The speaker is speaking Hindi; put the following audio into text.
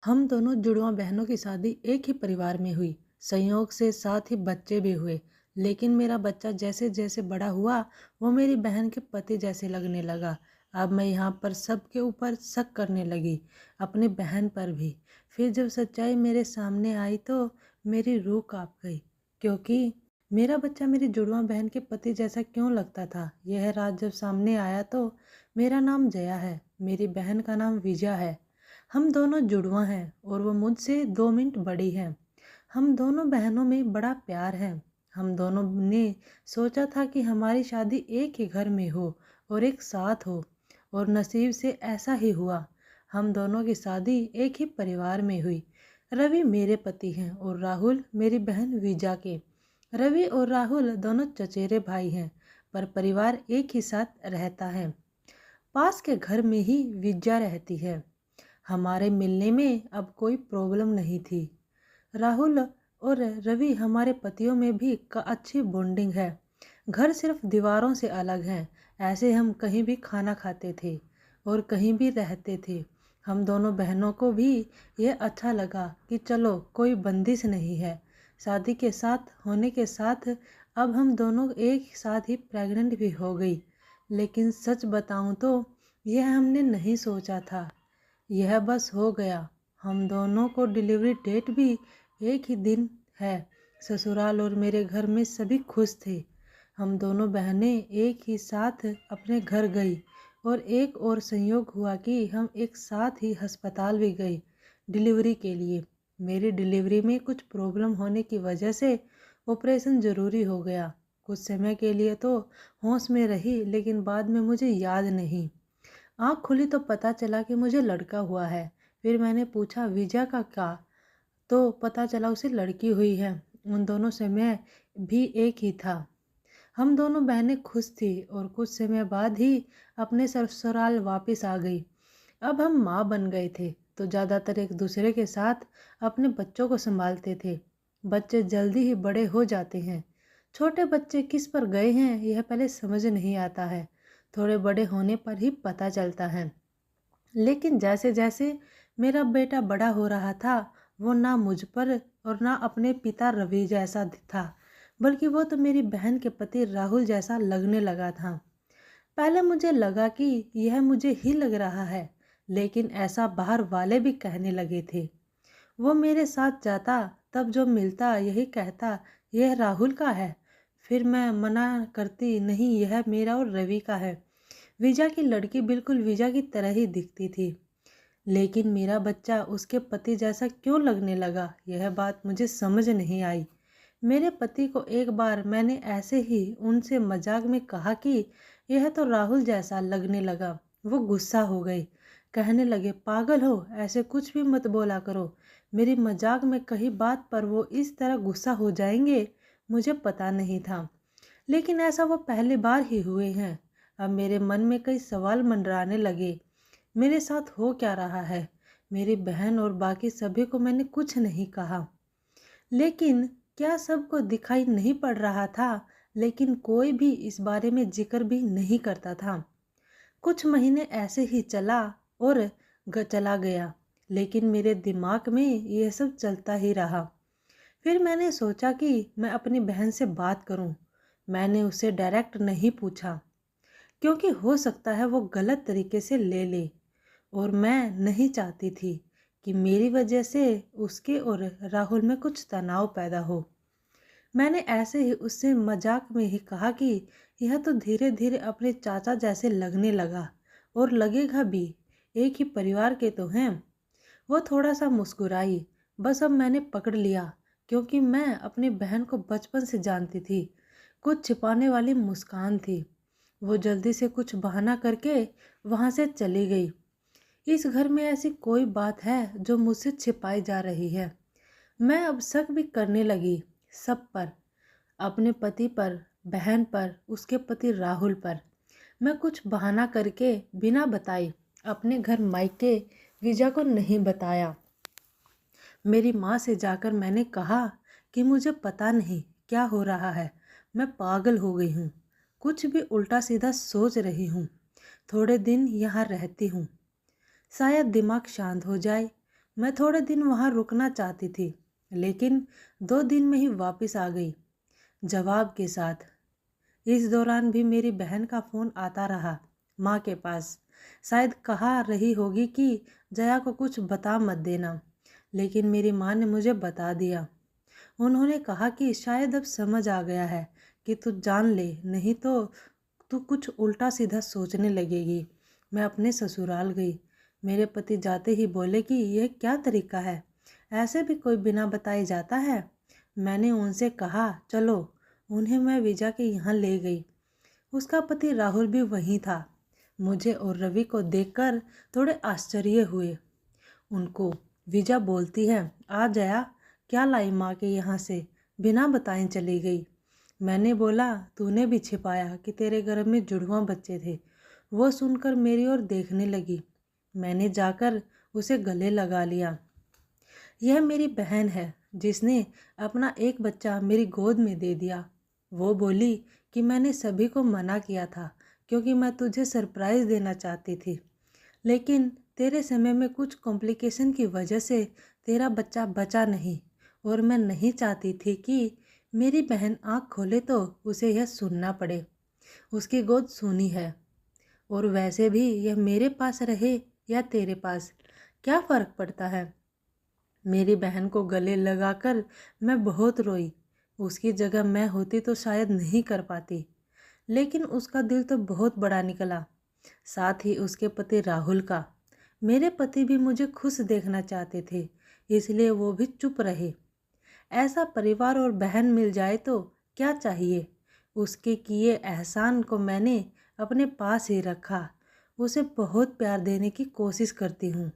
हम दोनों जुड़वा बहनों की शादी एक ही परिवार में हुई। संयोग से साथ ही बच्चे भी हुए। लेकिन मेरा बच्चा जैसे जैसे बड़ा हुआ, वो मेरी बहन के पति जैसे लगने लगा। अब मैं यहाँ पर सबके ऊपर शक करने लगी, अपनी बहन पर भी। फिर जब सच्चाई मेरे सामने आई तो मेरी रूह कांप गई, क्योंकि मेरा बच्चा मेरी जुड़वा बहन के पति जैसा क्यों लगता था। यह रात जब सामने आया तो मेरा नाम जया है, मेरी बहन का नाम विजया है। हम दोनों जुड़वा हैं और वो मुझसे 2 मिनट बड़ी है। हम दोनों बहनों में बड़ा प्यार है। हम दोनों ने सोचा था कि हमारी शादी एक ही घर में हो और एक साथ हो, और नसीब से ऐसा ही हुआ। हम दोनों की शादी एक ही परिवार में हुई। रवि मेरे पति हैं और राहुल मेरी बहन विजा के। रवि और राहुल दोनों चचेरे भाई हैं, पर परिवार एक ही साथ रहता है। पास के घर में ही विजा रहती है। हमारे मिलने में अब कोई प्रॉब्लम नहीं थी। राहुल और रवि हमारे पतियों में भी अच्छी बॉन्डिंग है। घर सिर्फ दीवारों से अलग हैं, ऐसे हम कहीं भी खाना खाते थे और कहीं भी रहते थे। हम दोनों बहनों को भी यह अच्छा लगा कि चलो कोई बंदिश नहीं है। शादी के साथ होने के साथ अब हम दोनों एक साथ ही प्रेग्नेंट भी हो गई। लेकिन सच बताऊं तो यह हमने नहीं सोचा था, यह बस हो गया। हम दोनों को डिलीवरी डेट भी एक ही दिन है। ससुराल और मेरे घर में सभी खुश थे। हम दोनों बहनें एक ही साथ अपने घर गई, और एक और संयोग हुआ कि हम एक साथ ही अस्पताल भी गए डिलीवरी के लिए। मेरी डिलीवरी में कुछ प्रॉब्लम होने की वजह से ऑपरेशन ज़रूरी हो गया। कुछ समय के लिए तो होश में रही, लेकिन बाद में मुझे याद नहीं। आँख खुली तो पता चला कि मुझे लड़का हुआ है। फिर मैंने पूछा विजय का क्या, तो पता चला उसे लड़की हुई है। उन दोनों समय भी एक ही था। हम दोनों बहनें खुश थी और कुछ समय बाद ही अपने ससुराल वापस आ गई। अब हम माँ बन गए थे तो ज़्यादातर एक दूसरे के साथ अपने बच्चों को संभालते थे। बच्चे जल्दी ही बड़े हो जाते हैं। छोटे बच्चे किस पर गए हैं यह पहले समझ नहीं आता है, थोड़े बड़े होने पर ही पता चलता है। लेकिन जैसे जैसे मेरा बेटा बड़ा हो रहा था, वो ना मुझ पर और ना अपने पिता रवि जैसा था, बल्कि वो तो मेरी बहन के पति राहुल जैसा लगने लगा था। पहले मुझे लगा कि यह मुझे ही लग रहा है, लेकिन ऐसा बाहर वाले भी कहने लगे थे। वो मेरे साथ जाता तब जो मिलता यही कहता यह राहुल का है। फिर मैं मना करती, नहीं यह मेरा और रवि का है। विजा की लड़की बिल्कुल विजा की तरह ही दिखती थी, लेकिन मेरा बच्चा उसके पति जैसा क्यों लगने लगा, यह बात मुझे समझ नहीं आई। मेरे पति को एक बार मैंने ऐसे ही उनसे मजाक में कहा कि यह तो राहुल जैसा लगने लगा। वो गुस्सा हो गए, कहने लगे पागल हो, ऐसे कुछ भी मत बोला करो। मेरी मजाक में कही बात पर वो इस तरह गुस्सा हो जाएंगे, मुझे पता नहीं था। लेकिन ऐसा वो पहली बार ही हुए हैं। अब मेरे मन में कई सवाल मंडराने लगे। मेरे साथ हो क्या रहा है। मेरी बहन और बाकी सभी को मैंने कुछ नहीं कहा, लेकिन क्या सबको दिखाई नहीं पड़ रहा था। लेकिन कोई भी इस बारे में जिक्र भी नहीं करता था। कुछ महीने ऐसे ही चला और चला गया, लेकिन मेरे दिमाग में यह सब चलता ही रहा। फिर मैंने सोचा कि मैं अपनी बहन से बात करूं। मैंने उसे डायरेक्ट नहीं पूछा, क्योंकि हो सकता है वो गलत तरीके से ले ले, और मैं नहीं चाहती थी कि मेरी वजह से उसके और राहुल में कुछ तनाव पैदा हो। मैंने ऐसे ही उससे मजाक में ही कहा कि यह तो धीरे धीरे अपने चाचा जैसे लगने लगा, और लगेगा भी, एक ही परिवार के तो हैं। वो थोड़ा सा मुस्कुराई। बस अब मैंने पकड़ लिया, क्योंकि मैं अपनी बहन को बचपन से जानती थी। कुछ छिपाने वाली मुस्कान थी। वो जल्दी से कुछ बहाना करके वहाँ से चली गई। इस घर में ऐसी कोई बात है जो मुझसे छिपाई जा रही है। मैं अब शक भी करने लगी, सब पर, अपने पति पर, बहन पर, उसके पति राहुल पर। मैं कुछ बहाना करके बिना बताई अपने घर मायके विजय को नहीं बताया। मेरी माँ से जाकर मैंने कहा कि मुझे पता नहीं क्या हो रहा है, मैं पागल हो गई हूँ, कुछ भी उल्टा सीधा सोच रही हूँ। थोड़े दिन यहाँ रहती हूँ, शायद दिमाग शांत हो जाए। मैं थोड़े दिन वहाँ रुकना चाहती थी, लेकिन 2 दिन में ही वापस आ गई जवाब के साथ। इस दौरान भी मेरी बहन का फ़ोन आता रहा माँ के पास। शायद कहा रही होगी कि जया को कुछ बता मत देना, लेकिन मेरी माँ ने मुझे बता दिया। उन्होंने कहा कि शायद अब समझ आ गया है कि तू जान ले, नहीं तो तू कुछ उल्टा सीधा सोचने लगेगी। मैं अपने ससुराल गई। मेरे पति जाते ही बोले कि यह क्या तरीका है, ऐसे भी कोई बिना बताए जाता है। मैंने उनसे कहा चलो, उन्हें मैं विजा के यहाँ ले गई। उसका पति राहुल भी वहीं था। मुझे और रवि को देखकर थोड़े आश्चर्य हुए। उनको विजा बोलती है, आ जया, क्या लाई माँ के यहाँ से, बिना बताए चली गई। मैंने बोला, तूने भी छिपाया कि तेरे गर्भ में जुड़वा बच्चे थे। वो सुनकर मेरी ओर देखने लगी। मैंने जाकर उसे गले लगा लिया। यह मेरी बहन है जिसने अपना एक बच्चा मेरी गोद में दे दिया। वो बोली कि मैंने सभी को मना किया था क्योंकि मैं तुझे सरप्राइज़ देना चाहती थी, लेकिन तेरे समय में कुछ कॉम्प्लिकेशन की वजह से तेरा बच्चा बचा नहीं, और मैं नहीं चाहती थी कि मेरी बहन आँख खोले तो उसे यह सुनना पड़े। उसकी गोद सूनी है, और वैसे भी यह मेरे पास रहे या तेरे पास, क्या फ़र्क पड़ता है। मेरी बहन को गले लगाकर मैं बहुत रोई। उसकी जगह मैं होती तो शायद नहीं कर पाती, लेकिन उसका दिल तो बहुत बड़ा निकला, साथ ही उसके पति राहुल का। मेरे पति भी मुझे खुश देखना चाहते थे, इसलिए वो भी चुप रहे। ऐसा परिवार और बहन मिल जाए तो क्या चाहिए। उसके किए एहसान को मैंने अपने पास ही रखा। उसे बहुत प्यार देने की कोशिश करती हूँ।